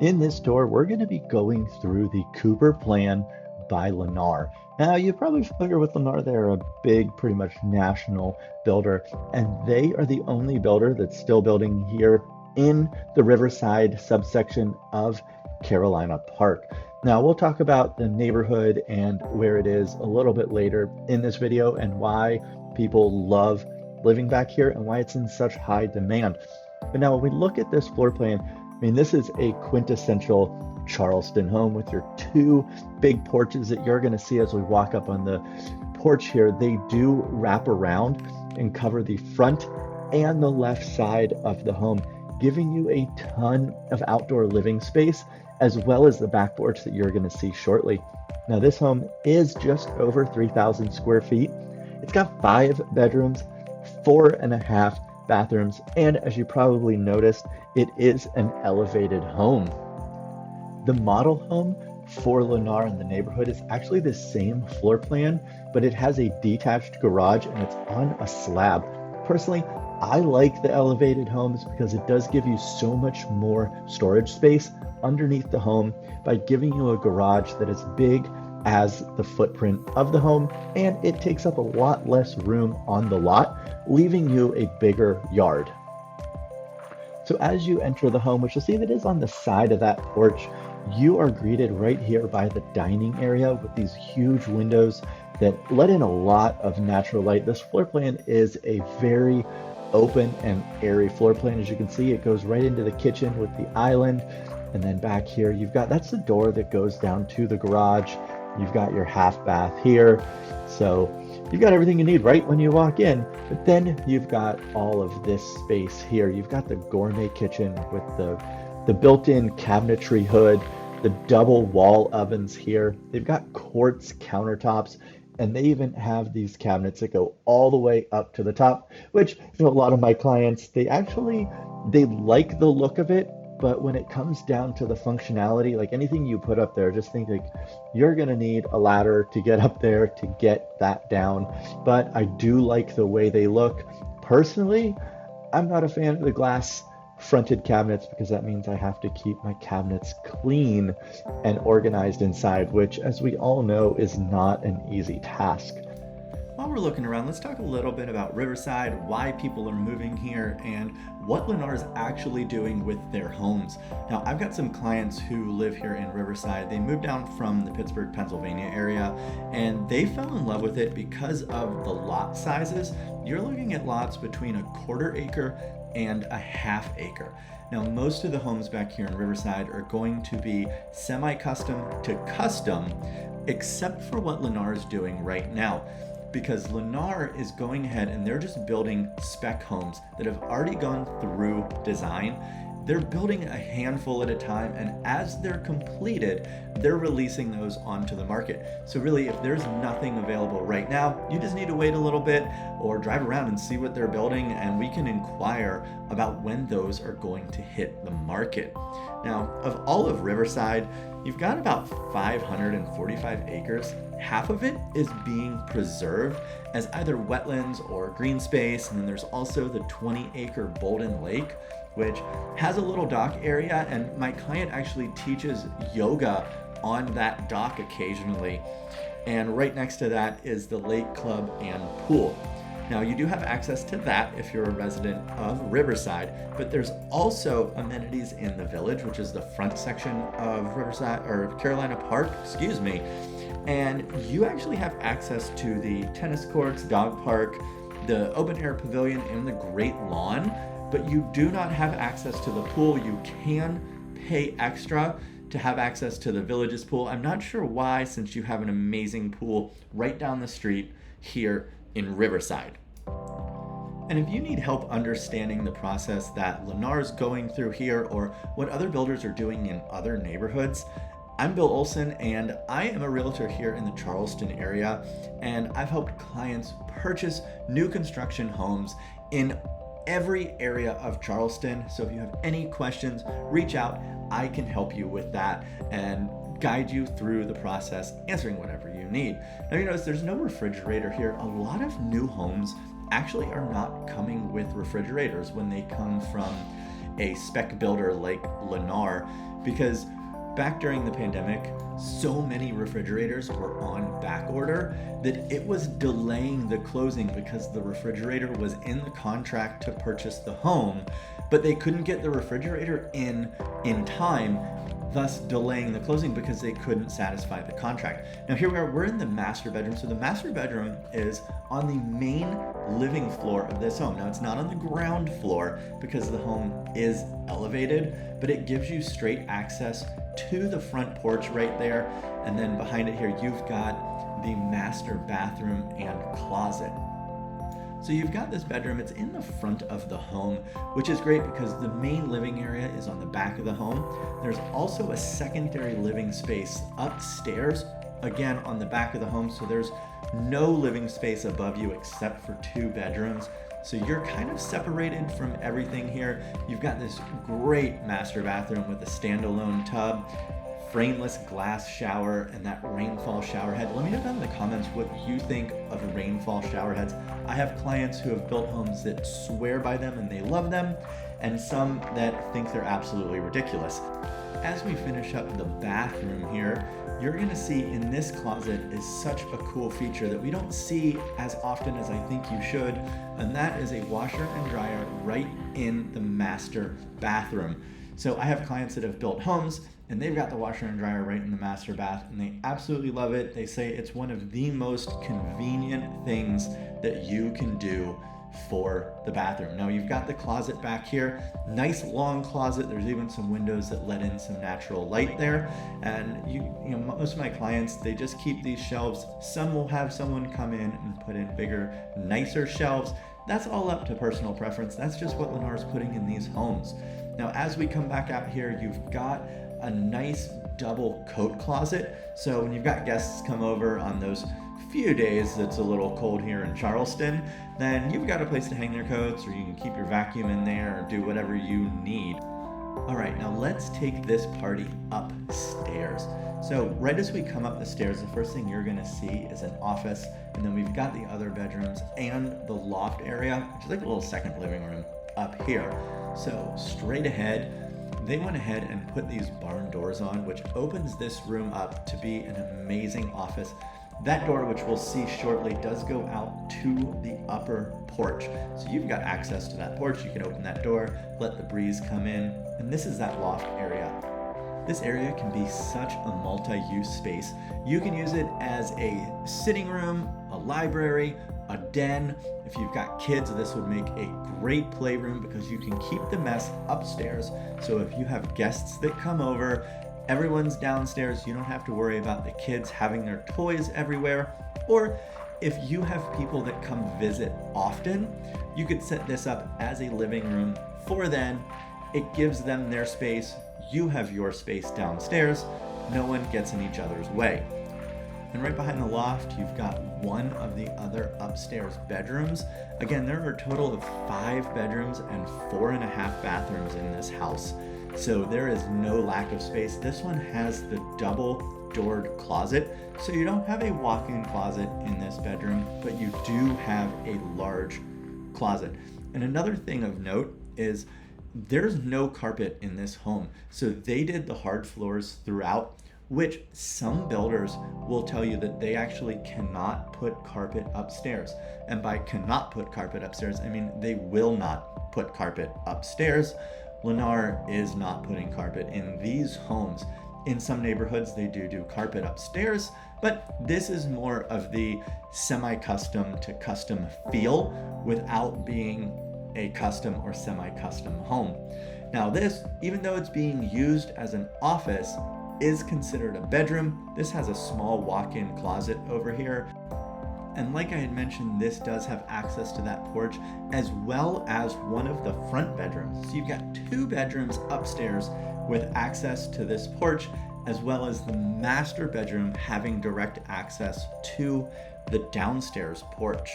In this tour, we're going to be going through the Cooper Plan by Lennar. Now, you're probably familiar with Lennar. They're a big, pretty much national builder, and they are the only builder that's still building here in the Riverside subsection of Carolina Park. Now, we'll talk about the neighborhood and where it is a little bit later in this video and why people love living back here and why it's in such high demand. But now, when we look at this floor plan, I mean, this is a quintessential Charleston home with your two big porches that you're going to see as we walk up on the porch here. They do wrap around and cover the front and the left side of the home, giving you a ton of outdoor living space, as well as the back porch that you're going to see shortly. Now, this home is just over 3,000 square feet. It's got 5 bedrooms, 4.5 bathrooms, and as you probably noticed, it is an elevated home. The model home for Lennar in the neighborhood is actually the same floor plan, but it has a detached garage and it's on a slab. Personally, I like the elevated homes because it does give you so much more storage space underneath the home by giving you a garage that is big as the footprint of the home, and it takes up a lot less room on the lot, leaving you a bigger yard. So as you enter the home, which you'll see that is on the side of that porch, you are greeted right here by the dining area with these huge windows that let in a lot of natural light. This floor plan is a very open and airy floor plan. As you can see, it goes right into the kitchen with the island. And then back here, that's the door that goes down to the garage. You've got your half bath here. So you've got everything you need right when you walk in, but then you've got all of this space here. You've got the gourmet kitchen with the built-in cabinetry hood, the double wall ovens here. They've got quartz countertops, and they even have these cabinets that go all the way up to the top, which, a lot of my clients, they like the look of it, but when it comes down to the functionality, like anything you put up there, just think like you're going to need a ladder to get up there to get that down. But I do like the way they look. Personally, I'm not a fan of the glass fronted cabinets because that means I have to keep my cabinets clean and organized inside, which, as we all know, is not an easy task. While we're looking around, let's talk a little bit about Riverside, why people are moving here, and what Lennar is actually doing with their homes. Now, I've got some clients who live here in Riverside. They moved down from the Pittsburgh, Pennsylvania area, and they fell in love with it because of the lot sizes. You're looking at lots between a quarter acre and a half acre. Now, most of the homes back here in Riverside are going to be semi-custom to custom, except for what Lennar is doing right now, because Lennar is going ahead and they're just building spec homes that have already gone through design. They're building a handful at a time, and as they're completed, they're releasing those onto the market. So really, if there's nothing available right now, you just need to wait a little bit or drive around and see what they're building, and we can inquire about when those are going to hit the market. Now, of all of Riverside, you've got about 545 acres. Half of it is being preserved as either wetlands or green space, and then there's also the 20-acre Bolden Lake, which has a little dock area, and my client actually teaches yoga on that dock occasionally. And right next to that is the lake club and pool. Now, you do have access to that if you're a resident of Riverside, but there's also amenities in the village, which is the front section of Riverside or Carolina Park, and you actually have access to the tennis courts, dog park, the open air pavilion, and the great lawn, but you do not have access to the pool. You can pay extra to have access to the village's pool. I'm not sure why, since you have an amazing pool right down the street here in Riverside. And if you need help understanding the process that Lennar is going through here or what other builders are doing in other neighborhoods, I'm Bill Olson, and I am a realtor here in the Charleston area, and I've helped clients purchase new construction homes in every area of Charleston. So if you have any questions, reach out. I can help you with that and guide you through the process, answering whatever you need. Now, you notice there's no refrigerator here. A lot of new homes actually are not coming with refrigerators when they come from a spec builder like Lennar. because back during the pandemic, so many refrigerators were on back order that it was delaying the closing because the refrigerator was in the contract to purchase the home, but they couldn't get the refrigerator in time, thus delaying the closing because they couldn't satisfy the contract. Now here we are, we're in the master bedroom. So the master bedroom is on the main living floor of this home. Now it's not on the ground floor because the home is elevated, but it gives you straight access to the front porch right there. And then behind it here, you've got the master bathroom and closet. So you've got this bedroom, it's in the front of the home, which is great because the main living area is on the back of the home. There's also a secondary living space upstairs, again on the back of the home, so there's no living space above you except for 2 bedrooms. So you're kind of separated from everything here. You've got this great master bathroom with a standalone tub, frameless glass shower, and that rainfall shower head. Let me know down in the comments what you think of rainfall shower heads. I have clients who have built homes that swear by them and they love them, and some that think they're absolutely ridiculous. As we finish up the bathroom here, you're gonna see in this closet is such a cool feature that we don't see as often as I think you should, and that is a washer and dryer right in the master bathroom. So I have clients that have built homes and they've got the washer and dryer right in the master bath and they absolutely love it. They say it's one of the most convenient things that you can do for the bathroom. Now you've got the closet back here, nice long closet. There's even some windows that let in some natural light there. And you know, most of my clients, they just keep these shelves. Some will have someone come in and put in bigger, nicer shelves. That's all up to personal preference. That's just what Lennar's putting in these homes. Now, as we come back out here, you've got a nice double coat closet. So when you've got guests come over on those few days it's a little cold here in Charleston, then you've got a place to hang their coats, or you can keep your vacuum in there or do whatever you need. All right, now let's take this party upstairs. So right as we come up the stairs, the first thing you're gonna see is an office, and then we've got the other bedrooms and the loft area, which is like a little second living room up here. So straight ahead, they went ahead and put these barn doors on, which opens this room up to be an amazing office. That door, which we'll see shortly, does go out to the upper porch. So you've got access to that porch. You can open that door, let the breeze come in, and this is that loft area. This area can be such a multi-use space. You can use it as a sitting room, a library, a den. If you've got kids, this would make a great playroom because you can keep the mess upstairs. So if you have guests that come over, everyone's downstairs, you don't have to worry about the kids having their toys everywhere. Or if you have people that come visit often, you could set this up as a living room for them. It gives them their space, you have your space downstairs, no one gets in each other's way. And right behind the loft, you've got one of the other upstairs bedrooms. Again, there are a total of 5 bedrooms and 4.5 bathrooms in this house. So there is no lack of space. This one has the double doored closet. So you don't have a walk-in closet in this bedroom, but you do have a large closet. And another thing of note is there's no carpet in this home. So they did the hard floors throughout, which some builders will tell you that they actually cannot put carpet upstairs. And by cannot put carpet upstairs, I mean they will not put carpet upstairs. Lennar is not putting carpet in these homes. In some neighborhoods, they do carpet upstairs, but this is more of the semi-custom to custom feel without being a custom or semi-custom home. Now this, even though it's being used as an office, is considered a bedroom. This has a small walk-in closet over here. And like I had mentioned, this does have access to that porch as well as one of the front bedrooms. So you've got 2 bedrooms upstairs with access to this porch, as well as the master bedroom having direct access to the downstairs porch.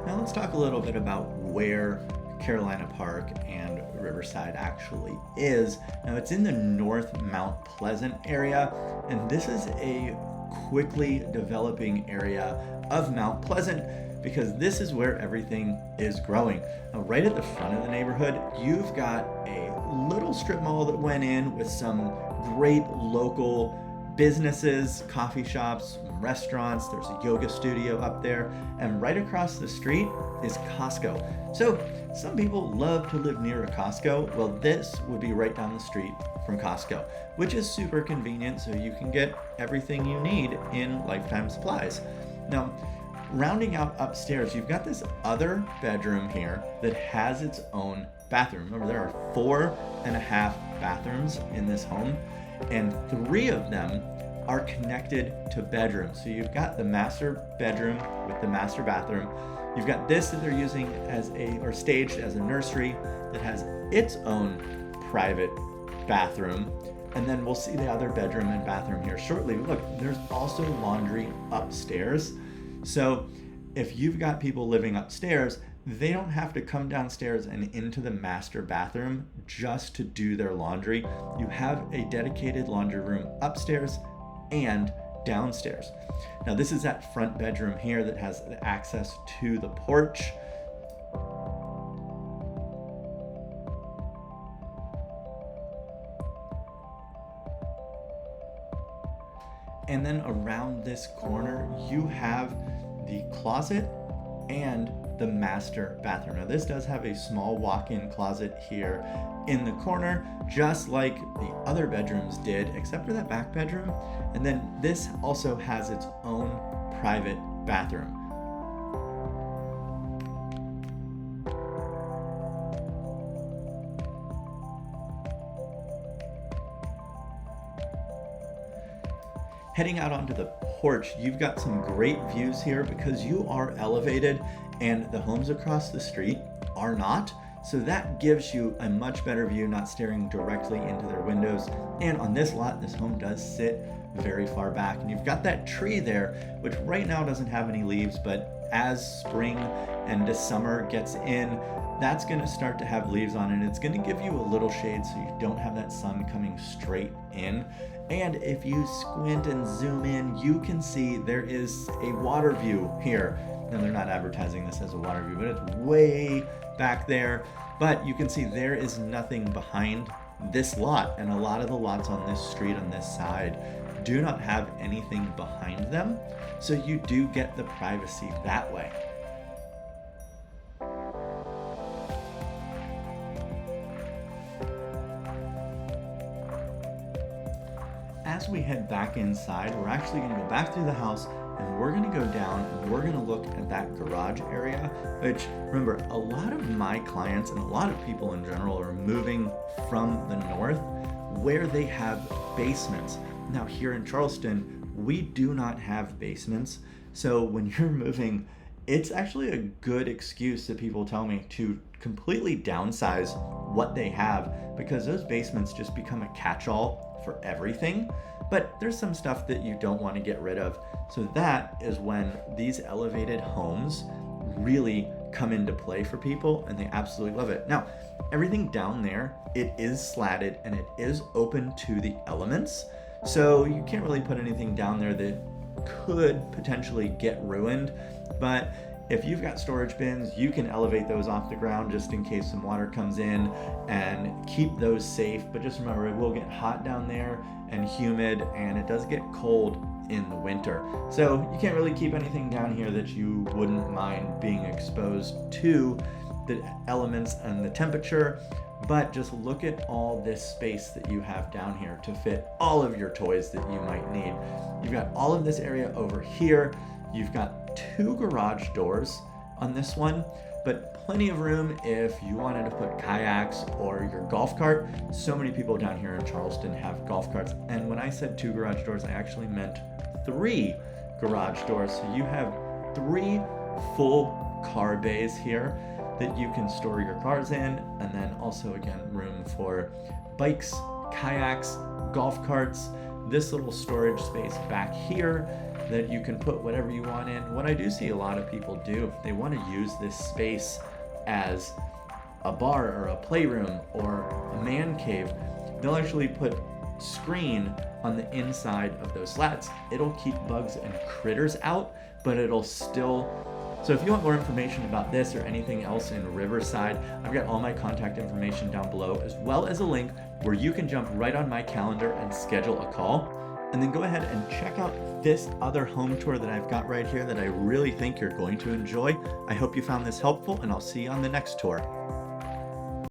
Now let's talk a little bit about where Carolina Park and Riverside actually is. Now it's in the North Mount Pleasant area, and this is a quickly developing area of Mount Pleasant, because this is where everything is growing. Now, right at the front of the neighborhood, you've got a little strip mall that went in with some great local businesses, coffee shops, restaurants. There's a yoga studio up there, and right across the street is Costco. So some people love to live near a Costco. Well, this would be right down the street from Costco, which is super convenient, so you can get everything you need in lifetime supplies. Now, rounding out upstairs, you've got this other bedroom here that has its own bathroom. Remember, there are 4.5 bathrooms in this home, and 3 of them are connected to bedrooms. So you've got the master bedroom with the master bathroom. You've got this that they're using or staged as a nursery that has its own private bathroom. And then we'll see the other bedroom and bathroom here shortly. Look, there's also laundry upstairs. So if you've got people living upstairs, they don't have to come downstairs and into the master bathroom just to do their laundry. You have a dedicated laundry room upstairs and downstairs. Now, this is that front bedroom here that has access to the porch. And then around this corner, you have the closet and the master bathroom. Now, this does have a small walk-in closet here in the corner, just like the other bedrooms did, except for that back bedroom. And then this also has its own private bathroom. Heading out onto the porch, you've got some great views here because you are elevated and the homes across the street are not. So that gives you a much better view, not staring directly into their windows. And on this lot, this home does sit very far back. And you've got that tree there, which right now doesn't have any leaves, but as spring and the summer gets in, that's gonna start to have leaves on it. It's gonna give you a little shade so you don't have that sun coming straight in. And if you squint and zoom in, you can see there is a water view here. Now, they're not advertising this as a water view, but it's way back there. But you can see there is nothing behind this lot. And a lot of the lots on this street, on this side, do not have anything behind them. So you do get the privacy that way. As we head back inside, we're actually going to go back through the house and we're going to go down and we're going to look at that garage area, which, remember, a lot of my clients and a lot of people in general are moving from the north where they have basements. Now, here in Charleston, we do not have basements. So when you're moving, it's actually a good excuse that people tell me to completely downsize what they have, because those basements just become a catch-all for everything. But there's some stuff that you don't want to get rid of. So that is when these elevated homes really come into play for people, and they absolutely love it. Now, everything down there, it is slatted and it is open to the elements. So you can't really put anything down there that could potentially get ruined. But if you've got storage bins, you can elevate those off the ground just in case some water comes in and keep those safe. But just remember, it will get hot down there and humid, and it does get cold in the winter. So you can't really keep anything down here that you wouldn't mind being exposed to the elements and the temperature. But just look at all this space that you have down here to fit all of your toys that you might need. You've got all of this area over here. You've got 2 garage doors on this one, but plenty of room if you wanted to put kayaks or your golf cart. So many people down here in Charleston have golf carts. And when I said 2 garage doors, I actually meant 3 garage doors. So you have 3 full car bays here that you can store your cars in, and then also, again, room for bikes, kayaks, golf carts, this little storage space back here that you can put whatever you want in. What I do see a lot of people do, they want to use this space as a bar or a playroom or a man cave. They'll actually put screen on the inside of those slats. It'll keep bugs and critters out, but it'll still So if you want more information about this or anything else in Riverside, I've got all my contact information down below, as well as a link where you can jump right on my calendar and schedule a call. And then go ahead and check out this other home tour that I've got right here that I really think you're going to enjoy. I hope you found this helpful, and I'll see you on the next tour.